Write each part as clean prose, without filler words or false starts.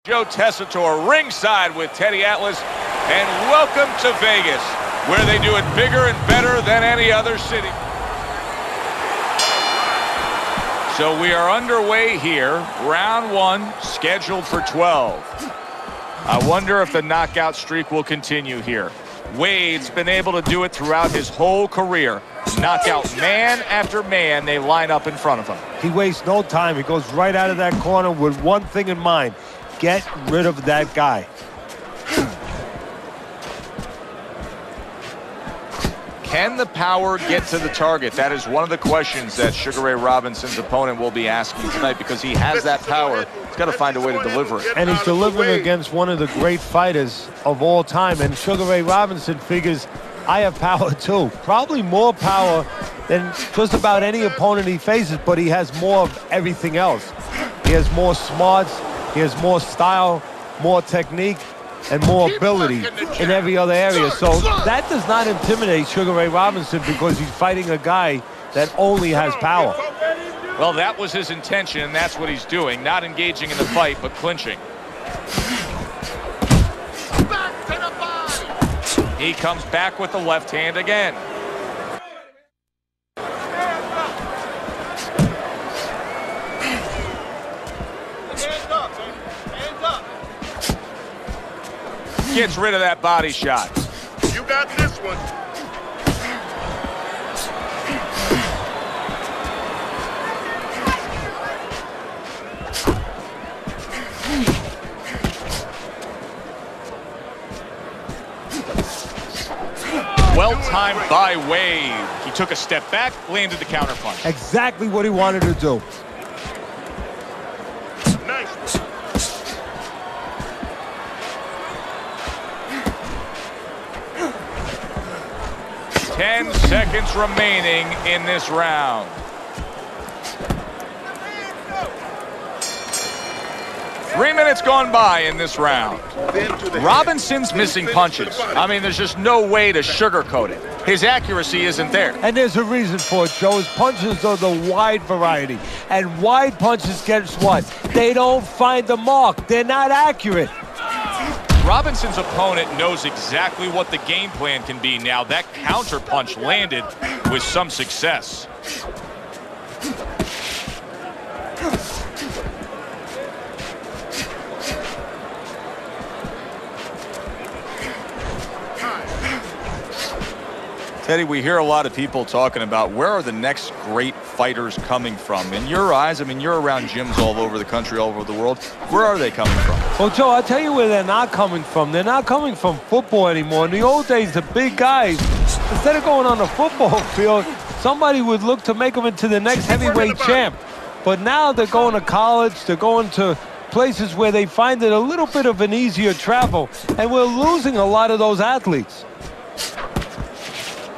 Joe Tessitore ringside with Teddy Atlas, and welcome to Vegas, where they do it bigger and better than any other city. So we are underway here, round one, scheduled for 12. I wonder if the knockout streak will continue here. Wade's been able to do it throughout his whole career. Knockout man after man, they line up in front of him. He wastes no time. He goes right out of that corner with one thing in mind. Get rid of that guy. Can the power get to the target? That is one of the questions that Sugar Ray Robinson's opponent will be asking tonight, because he has that power. He's got to find a way to deliver it. And he's delivering against one of the great fighters of all time. And Sugar Ray Robinson figures, I have power too. Probably more power than just about any opponent he faces, but he has more of everything else. He has more smarts. He has more style, more technique, and more ability in every other area. So that does not intimidate Sugar Ray Robinson, because he's fighting a guy that only has power. Well, that was his intention, and that's what he's doing. Not engaging in the fight, but clinching. He comes back with the left hand again. Gets rid of that body shot. You got this one. Well timed by Wade. He took a step back, landed the counter punch. Exactly what he wanted to do. Nice. 10 seconds remaining in this round. Three minutes gone by in this round. Robinson's missing punches. I mean, there's just no way to sugarcoat it. His accuracy isn't there. And there's a reason for it, Joe. His punches are the wide variety. And wide punches, guess what? They don't find the mark. They're not accurate. Robinson's opponent knows exactly what the game plan can be now. That counter punch landed with some success. Teddy, we hear a lot of people talking about where are the next great fighters coming from. In your eyes, I mean, you're around gyms all over the country, all over the world. Where are they coming from? Well, Joe, I'll tell you where they're not coming from. They're not coming from football anymore. In the old days, the big guys, instead of going on the football field, somebody would look to make them into the next heavyweight champ. But now they're going to college. They're going to places where they find it a little bit of an easier travel. And we're losing a lot of those athletes.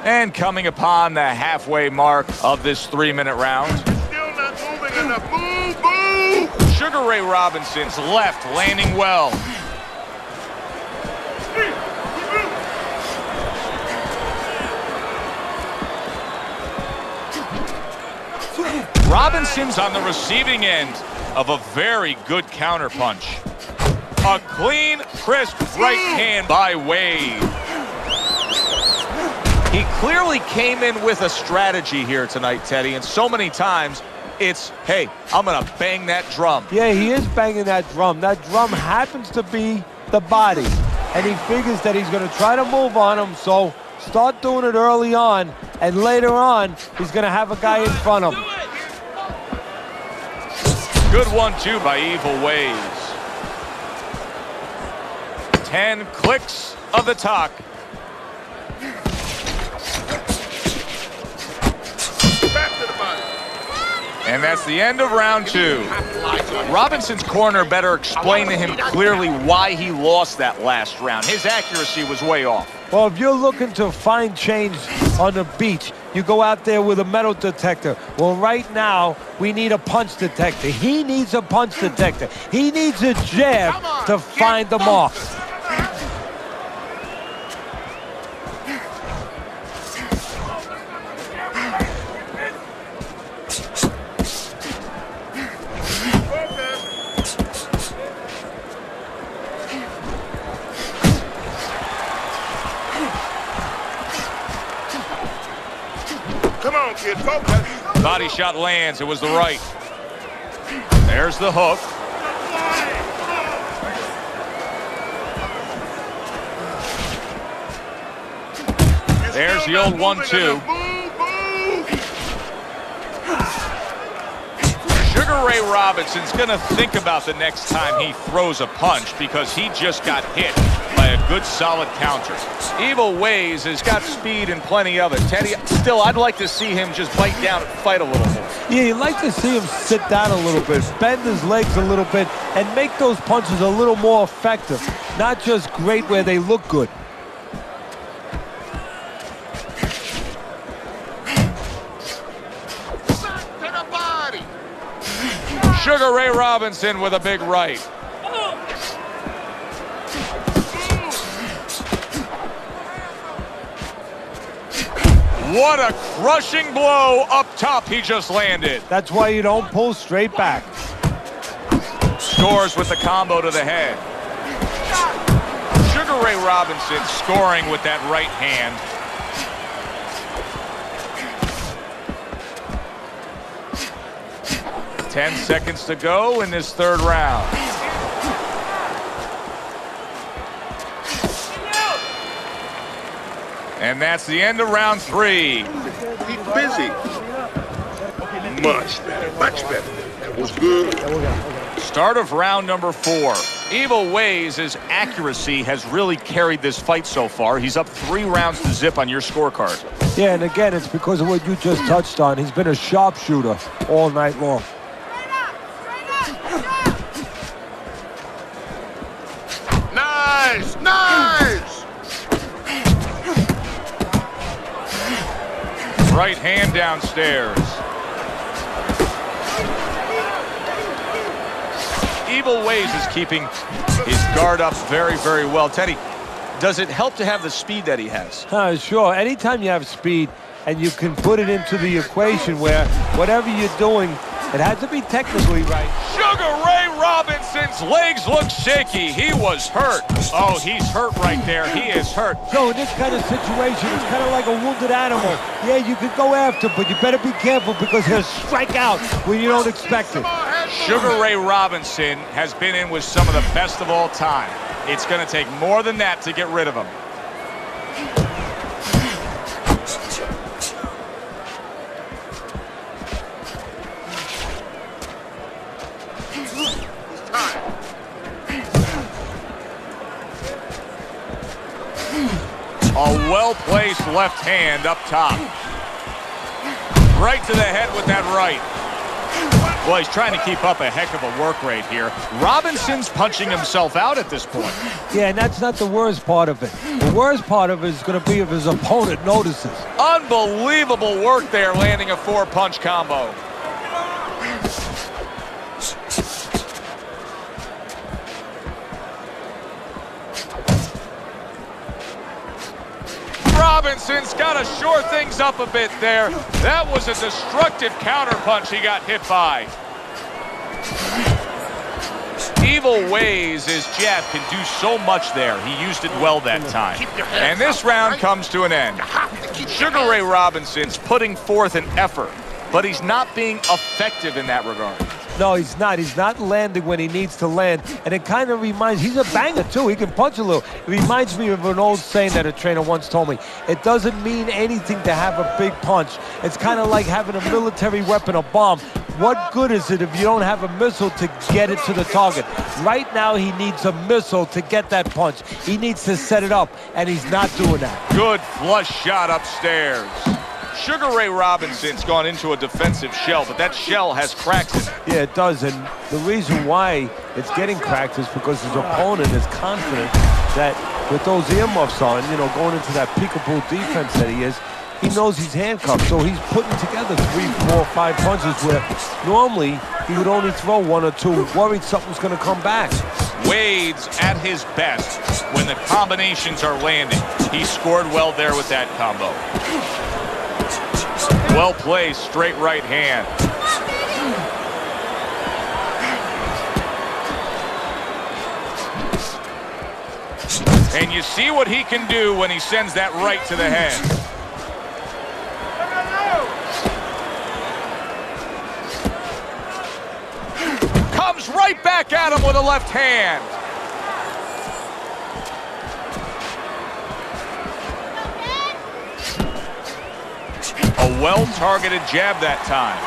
And coming upon the halfway mark of this 3-minute round. Still not moving enough. Move, move! Sugar Ray Robinson's left landing well. Robinson's on the receiving end of a very good counter punch. A clean, crisp right hand by Wade. He clearly came in with a strategy here tonight, Teddy, and so many times it's, hey, I'm going to bang that drum. Yeah, he is banging that drum. That drum happens to be the body, and he figures that he's going to try to move on him, so start doing it early on, and later on, he's going to have a guy in front of him. Good 1-2 by Evil Ways. 10 clicks of the talk. And that's the end of round 2. Robinson's corner better explain to him clearly why he lost that last round. His accuracy was way off. Well, if you're looking to find change on the beach, you go out there with a metal detector. Well, right now, we need a punch detector. He needs a punch detector. He needs a jab to find the marks. on, kid. Focus. Body shot lands. It was the right. There's the hook. There's the old 1-2. Sugar Ray Robinson's going to think about the next time he throws a punch because he just got hit by a good solid counter. Evil Ways has got speed and plenty of it. Teddy, still, I'd like to see him just bite down and fight a little more. Yeah, you'd like to see him sit down a little bit, bend his legs a little bit, and make those punches a little more effective. Not just great where they look good. Sugar Ray Robinson with a big right. What a crushing blow up top he just landed. That's why you don't pull straight back. Scores with the combo to the head. Sugar Ray Robinson scoring with that right hand. Ten seconds to go in this third round. And that's the end of round 3. He's busy. Much better. Much better. That was good. Start of round number 4. Evil Ways' accuracy has really carried this fight so far. He's up 3 rounds to zip on your scorecard. Yeah, and again, it's because of what you just touched on. He's been a sharpshooter all night long. Nice! Nice! Right hand downstairs. Evil Ways is keeping his guard up very, very well. Teddy, does it help to have the speed that he has? Sure. Anytime you have speed and you can put it into the equation where whatever you're doing, it has to be technically right. Sugar Ray Robinson's legs look shaky. He was hurt. Oh, he's hurt right there. He is hurt. So in this kind of situation, it's kind of like a wounded animal. Yeah, you could go after, but you better be careful because he'll strike out when you don't expect it. Sugar Ray Robinson has been in with some of the best of all time. It's going to take more than that to get rid of him. A well-placed left hand up top. Right to the head with that right. Well, he's trying to keep up a heck of a work rate here. Robinson's punching himself out at this point. Yeah, and that's not the worst part of it. The worst part of it is going to be if his opponent notices. Unbelievable work there, landing a 4-punch combo. Robinson's got to shore things up a bit there. That was a destructive counterpunch he got hit by. Evil Ways' jab can do so much there. He used it well that time. And this round comes to an end. Sugar Ray Robinson's putting forth an effort, but he's not being effective in that regard. No, he's not. He's not landing when he needs to land. And it kind of reminds, he's a banger too. He can punch a little. It reminds me of an old saying that a trainer once told me. It doesn't mean anything to have a big punch. It's kind of like having a military weapon, a bomb. What good is it if you don't have a missile to get it to the target? Right now, he needs a missile to get that punch. He needs to set it up, and he's not doing that. Good flush shot upstairs. Sugar Ray Robinson's gone into a defensive shell, but that shell has cracks in it. Yeah, it does, and the reason why it's getting cracked is because his opponent is confident that with those earmuffs on, you know, going into that peekaboo defense that he is, he knows he's handcuffed, so he's putting together 3, 4, 5 punches where normally he would only throw 1 or 2, worried something's going to come back. Wade's at his best when the combinations are landing. He scored well there with that combo. Well placed, straight right hand. And you see what he can do when he sends that right to the head. back at him with a left hand. A well-targeted jab that time.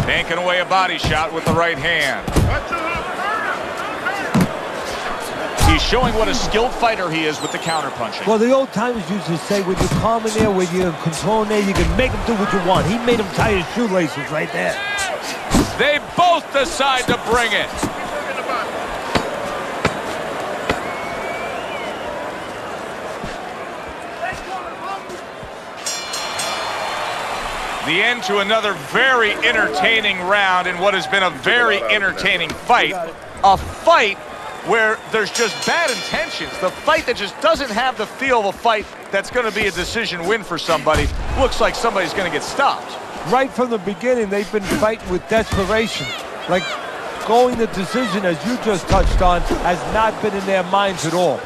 Banking away a body shot with the right hand. He's showing what a skilled fighter he is with the counterpunching. Well, the old timers used to say, when you're calm in there, when you're in control in there, you can make him do what you want. He made him tie his shoelaces right there. They both decide to bring it. The end to another very entertaining round in what has been a very entertaining fight. A fight where there's just bad intentions. The fight that just doesn't have the feel of a fight that's going to be a decision win for somebody. Looks like somebody's going to get stopped. Right from the beginning, they've been fighting with desperation. Like, going the decision, as you just touched on, has not been in their minds at all.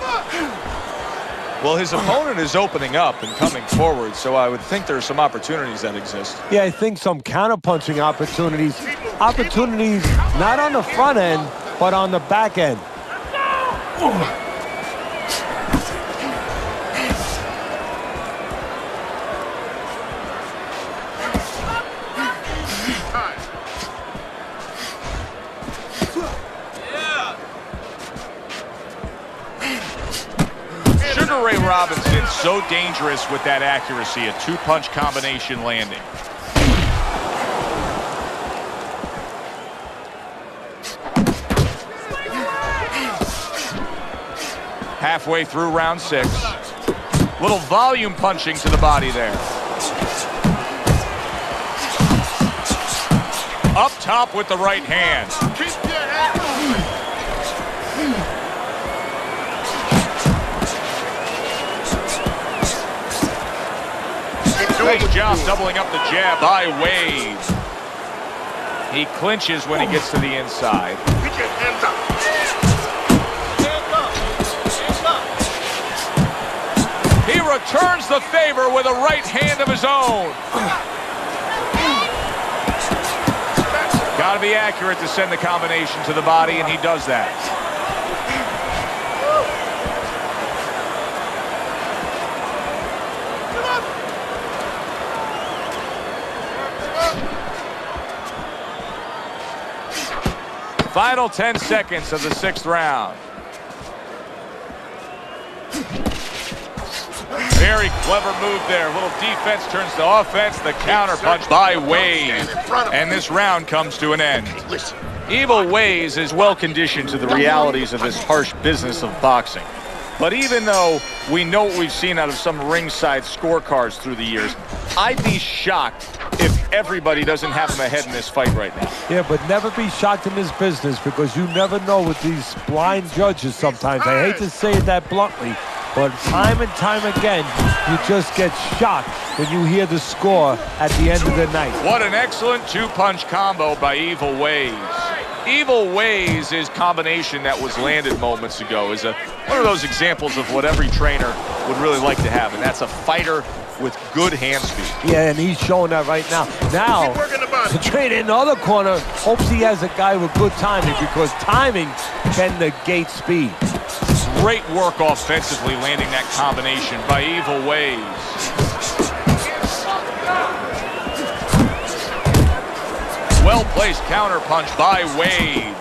Well, his opponent is opening up and coming forward, so I would think there's some opportunities that exist. Yeah, I think some counter-punching opportunities. Opportunities not on the front end, but on the back end. Sugar Ray Robinson so dangerous with that accuracy, a two-punch combination landing. Halfway through round 6. Little volume punching to the body there. Up top with the right hand. Nice job doubling up the jab by Wade. He clinches when he gets to the inside. He returns the favor with a right hand of his own. Got to be accurate to send the combination to the body, and he does that. Final 10 seconds of the 6th round. Very clever move there. A little defense turns to offense. The counter punch by Wade. And this round comes to an end. Evil Ways is well conditioned to the realities of this harsh business of boxing. But even though we know what we've seen out of some ringside scorecards through the years, I'd be shocked if everybody doesn't have him ahead in this fight right now. Yeah, but never be shocked in this business, because you never know with these blind judges sometimes. I hate to say it that bluntly, but time and time again, you just get shocked when you hear the score at the end of the night. What an excellent two-punch combo by Evil Ways. Evil Ways' combination that was landed moments ago is one of those examples of what every trainer would really like to have, and that's a fighter with good hand speed. Yeah, and he's showing that right now. Now, the trainer in the other corner hopes he has a guy with good timing, because timing can negate speed. Great work offensively landing that combination by Evil Ways. Well-placed counterpunch by Wade.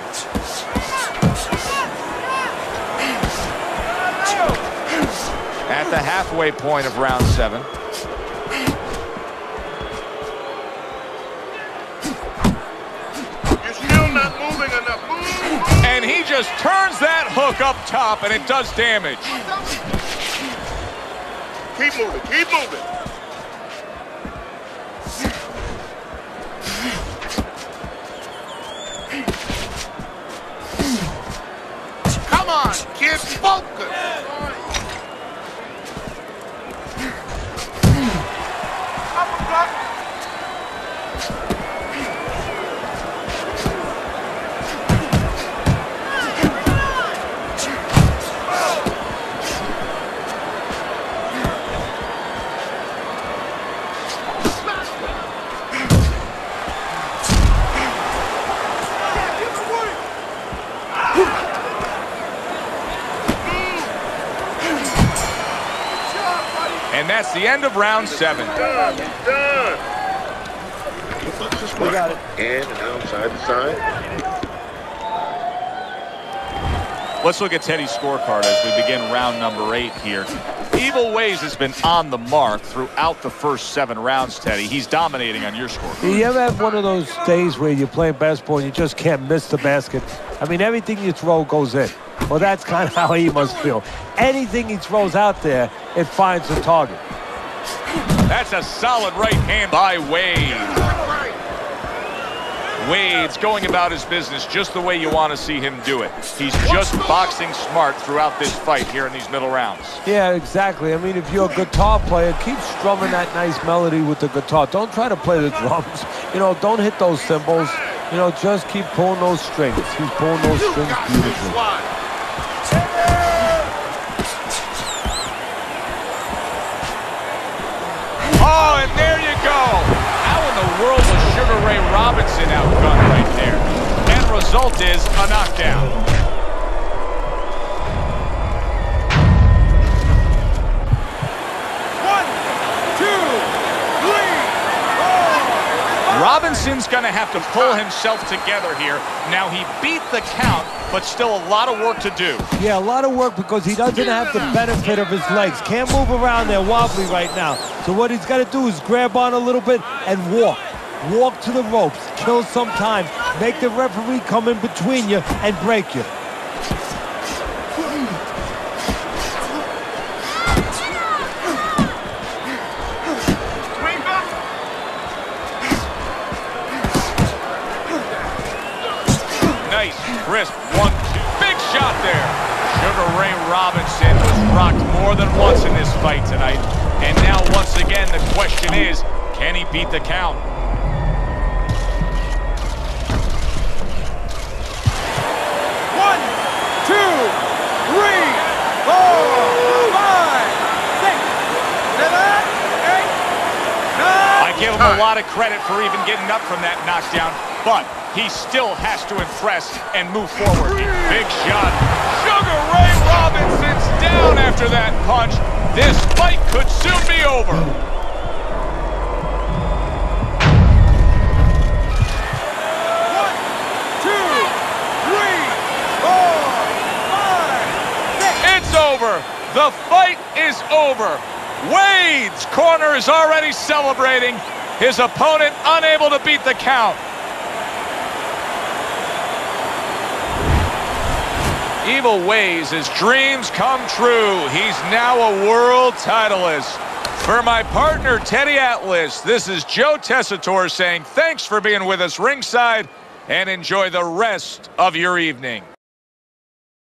At the halfway point of round 7. You're still not moving enough. Move. And he just turns that hook up top, and it does damage. Keep moving, keep moving. Come on, kid, focus. that's the end of round 7. Done. Done. We got it. And outside the side. Let's look at Teddy's scorecard as we begin round number 8 here. Evil Ways has been on the mark throughout the first 7 rounds, Teddy. He's dominating on your scorecard. You ever have one of those days where you're playing basketball and you just can't miss the basket? I mean, everything you throw goes in. Well, that's kind of how he must feel. Anything he throws out there, it finds a target. That's a solid right hand by Wade. Wade's going about his business just the way you want to see him do it. He's just boxing smart throughout this fight here in these middle rounds. Yeah, exactly. I mean, if you're a guitar player, keep strumming that nice melody with the guitar. Don't try to play the drums. You know, don't hit those cymbals. You know, just keep pulling those strings. He's pulling those strings beautifully. Oh, and there you go. How in the world was Sugar Ray Robinson outgunned right there? End result is a knockdown. One, two, three, four. Robinson's going to have to pull himself together here. Now, he beat the count, but still a lot of work to do. Yeah, a lot of work because he doesn't have the benefit of his legs. Can't move around there wobbly right now. So what he's got to do is grab on a little bit and walk. Walk to the ropes, kill some time, make the referee come in between you and break you. Nice, crisp, 1-2. Big shot there. Sugar Ray Robinson was rocked more than once in this fight tonight. And now, once again, the question is, can he beat the count? I give him a lot of credit for even getting up from that knockdown, but he still has to impress and move forward. Big shot. Sugar Ray Robinson's down after that punch. This fight could soon be over. One, two, three, four, five, six. It's over. The fight is over. Wade's corner is already celebrating. His opponent unable to beat the count. Evil Ways, his dreams come true. He's now a world titleist. For my partner, Teddy Atlas, this is Joe Tessitore saying thanks for being with us ringside and enjoy the rest of your evening.